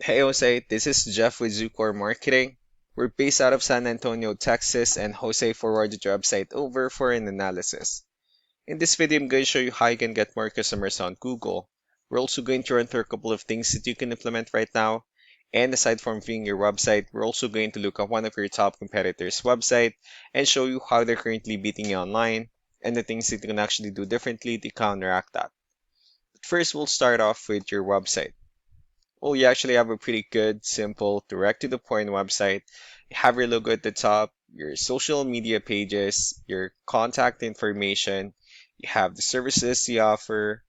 Hey Jose, this is Jeff with Zucor Marketing. We're based out of San Antonio, Texas, and Jose forwarded your website over for an analysis. In this video, I'm going to show you how you can get more customers on Google. We're also going to run through a couple of things that you can implement right now. And aside from viewing your website, we're also going to look at one of your top competitors' website and show you how they're currently beating you online and the things that you can actually do differently to counteract that. But first, we'll start off with your website. Well, you actually have a pretty good, simple, direct to the point website. You have your logo at the top, your social media pages, your contact information, you have the services you offer,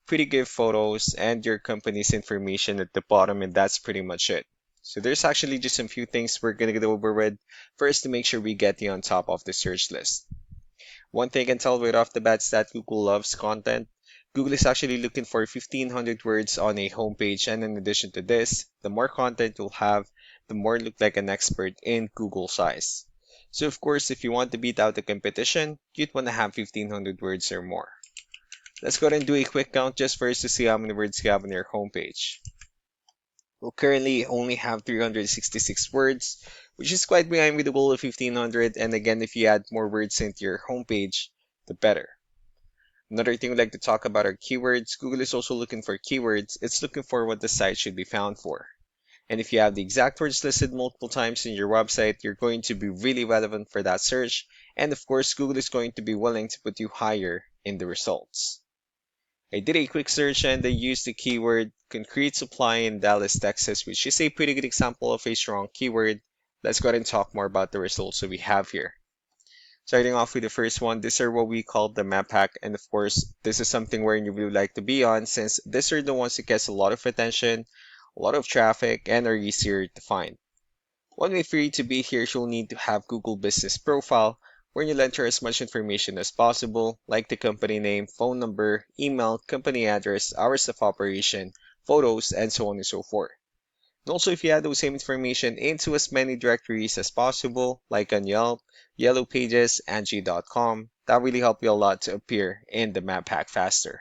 pretty good photos, and your company's information at the bottom, and that's pretty much it. So there's actually just a few things we're going to go over with first to make sure we get you on top of the search list. One thing I can tell right off the bat is that Google loves content. Google is actually looking for 1500 words on a homepage, and in addition to this, the more content you'll have, the more you look like an expert in Google's eyes. So of course, if you want to beat out the competition, you'd want to have 1500 words or more. Let's go ahead and do a quick count just for us to see how many words you have on your homepage. We'll currently only have 366 words, which is quite behind with the goal of 1500, and again, if you add more words into your homepage, the better. Another thing we'd like to talk about are keywords. Google is also looking for keywords. It's looking for what the site should be found for. And if you have the exact words listed multiple times in your website, you're going to be really relevant for that search. And of course, Google is going to be willing to put you higher in the results. I did a quick search and I used the keyword concrete supply in Dallas, Texas, which is a pretty good example of a strong keyword. Let's go ahead and talk more about the results that we have here. Starting off with the first one, these are what we call the map hack, and of course, this is something where you would like to be on since these are the ones that gets a lot of attention, a lot of traffic, and are easier to find. One way for you to be here, you'll need to have Google Business Profile, where you'll enter as much information as possible, like the company name, phone number, email, company address, hours of operation, photos, and so on and so forth. And also, if you add those same information into as many directories as possible, like on Yelp, Yellow Pages, Angie.com, that really help you a lot to appear in the map hack faster.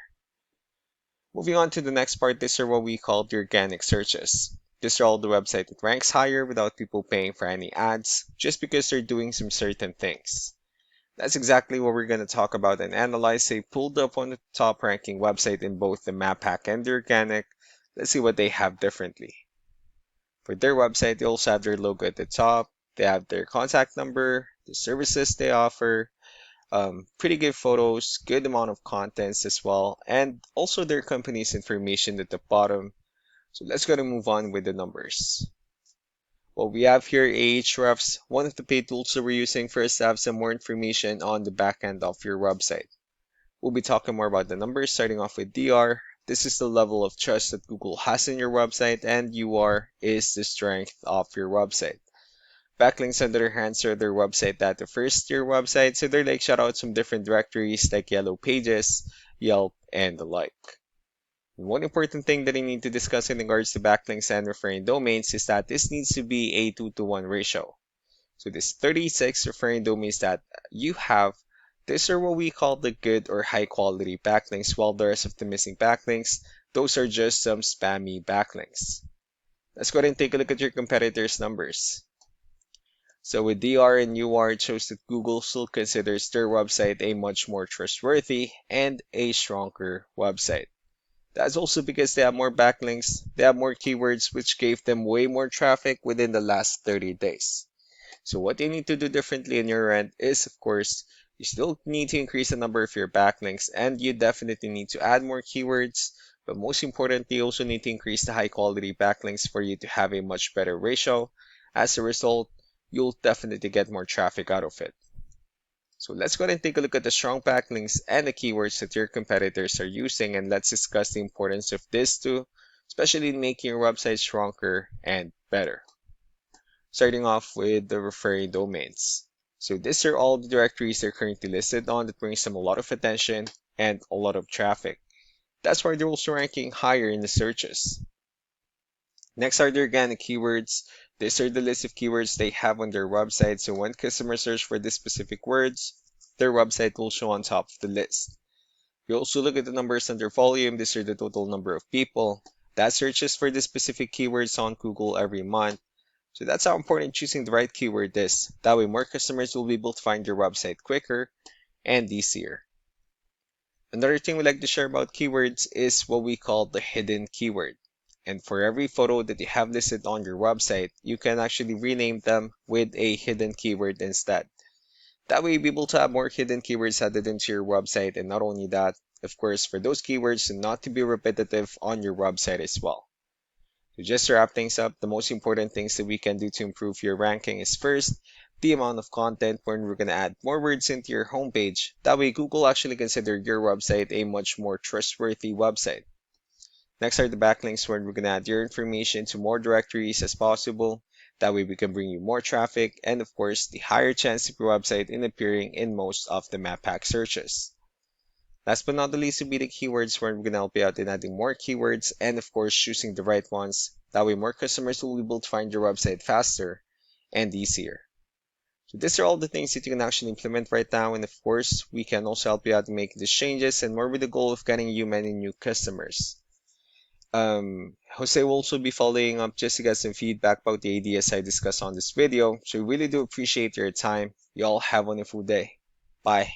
Moving on to the next part, these are what we call the organic searches. These are all the website that ranks higher without people paying for any ads, just because they're doing some certain things. That's exactly what we're going to talk about and analyze. They pulled up on the top ranking website in both the map hack and the organic. Let's see what they have differently. For their website, they also have their logo at the top. They have their contact number, the services they offer, pretty good photos, good amount of contents as well, and also their company's information at the bottom. So let's go and move on with the numbers. Well, we have here Ahrefs, one of the paid tools that we're using for us to have some more information on the back end of your website. We'll be talking more about the numbers, starting off with DR. This is the level of trust that Google has in your website, and UR is the strength of your website. Backlinks, on the other hand, are their website that refers to your website, so they're like shoutouts from different directories like Yellow Pages, Yelp, and the like. And one important thing that I need to discuss in regards to backlinks and referring domains is that this needs to be a 2-to-1 ratio. So this 36 referring domains that you have, these are what we call the good or high quality backlinks, while the rest of the missing backlinks, those are just some spammy backlinks. Let's go ahead and take a look at your competitors' numbers. So with DR and UR, it shows that Google still considers their website a much more trustworthy and a stronger website. That's also because they have more backlinks, they have more keywords, which gave them way more traffic within the last 30 days. So what you need to do differently on your end is, of course, you still need to increase the number of your backlinks, and you definitely need to add more keywords, but most importantly, you also need to increase the high quality backlinks for you to have a much better ratio. As a result, you'll definitely get more traffic out of it. So let's go ahead and take a look at the strong backlinks and the keywords that your competitors are using, and let's discuss the importance of this too, especially in making your website stronger and better. Starting off with the referring domains. So these are all the directories they're currently listed on that brings them a lot of attention and a lot of traffic. That's why they're also ranking higher in the searches. Next are the organic keywords. These are the list of keywords they have on their website, so when customers search for these specific words, their website will show on top of the list. You also look at the numbers under volume. These are the total number of people that searches for the specific keywords on Google every month. So that's how important choosing the right keyword is. That way more customers will be able to find your website quicker and easier. Another thing we like to share about keywords is what we call the hidden keyword. And for every photo that you have listed on your website, you can actually rename them with a hidden keyword instead. That way you'll be able to have more hidden keywords added into your website, and not only that, of course, for those keywords not to be repetitive on your website as well. So just to wrap things up, the most important things that we can do to improve your ranking is first, the amount of content when we're going to add more words into your homepage. That way Google actually consider your website a much more trustworthy website. Next are the backlinks where we're going to add your information to more directories as possible. That way we can bring you more traffic and of course the higher chance of your website in appearing in most of the map pack searches. Last but not the least will be the keywords where we're going to help you out in adding more keywords and of course choosing the right ones. That way more customers will be able to find your website faster and easier. So these are all the things that you can actually implement right now, and of course we can also help you out to make these changes and more with the goal of getting you many new customers. Jose will also be following up just to get some feedback about the ideas I discussed on this video. So we really do appreciate your time. You all have a wonderful day. Bye.